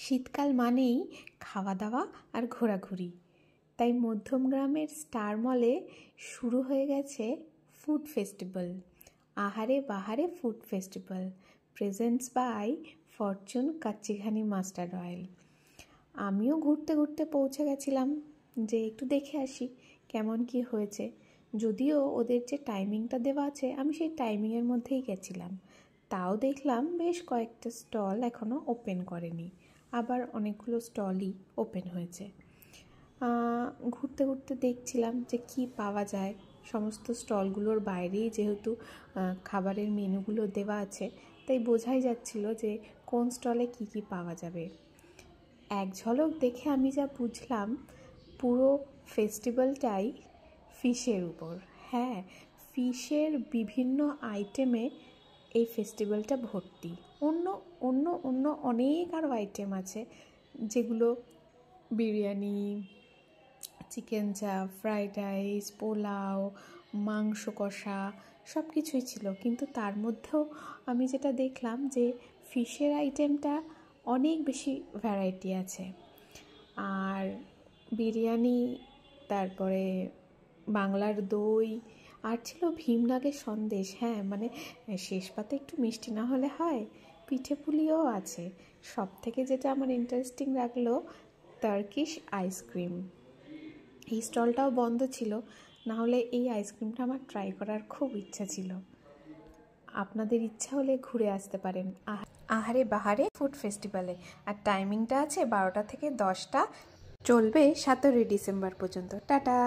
শীতকাল মানেই খাওয়া দাওয়া আর ঘোরাঘুরি। তাই মধ্যমগ্রামের স্টার মলে শুরু হয়ে গেছে ফুড ফেস্টিভ্যাল। আহারে বাহারে food festival, presents by Fortune কাচ্চিঘানি মাস্টার্ড অয়েল। আমিও ঘুরতে ঘুরতে পৌঁছে গেছিলাম যে একটু দেখে আসি কেমন কি হয়েছে। যদিও ওদের যে টাইমিংটা দেওয়া আছে আমি সেই টাইমিংয়ের মধ্যেই গেছিলাম, তাও দেখলাম বেশ কয়েকটা স্টল এখনও ওপেন করেনি, আবার অনেকগুলো স্টলই ওপেন হয়েছে। ঘুরতে ঘুরতে দেখছিলাম যে কি পাওয়া যায়। সমস্ত স্টলগুলোর বাইরেই যেহেতু খাবারের মেনুগুলো দেওয়া আছে, তাই বোঝাই যাচ্ছিল যে কোন স্টলে কি কি পাওয়া যাবে। এক ঝলক দেখে আমি যা বুঝলাম, পুরো ফেস্টিভ্যালটাই ফিশের উপর। হ্যাঁ, ফিশের বিভিন্ন আইটেমে এই ফেস্টিভ্যালটা ভর্তি। অন্য অন্য অন্য অনেক আরও আইটেম আছে, যেগুলো বিরিয়ানি, চিকেন চাপ, ফ্রাইড রাইস, পোলাও, মাংস কষা সব কিছুই ছিল। কিন্তু তার মধ্যেও আমি যেটা দেখলাম যে ফিশের আইটেমটা অনেক বেশি ভ্যারাইটি আছে। আর বিরিয়ানি, তারপরে বাংলার দই, আর ছিল ভীমনাগের সন্দেশ। হ্যাঁ, মানে শেষ পাতে একটু মিষ্টি না হলে হয়। পিঠে পুলিও আছে। সব থেকে যেটা আমার ইন্টারেস্টিং লাগলো, টার্কিশ আইসক্রিম। এই স্টলটাও বন্ধ ছিল, না হলে এই আইসক্রিমটা আমার ট্রাই করার খুব ইচ্ছা ছিল। আপনাদের ইচ্ছা হলে ঘুরে আসতে পারেন আহারে বাহারে ফুড ফেস্টিভ্যালে। আর টাইমিংটা আছে 12টা থেকে 10টা, চলবে 17 ডিসেম্বর পর্যন্ত। টাটা।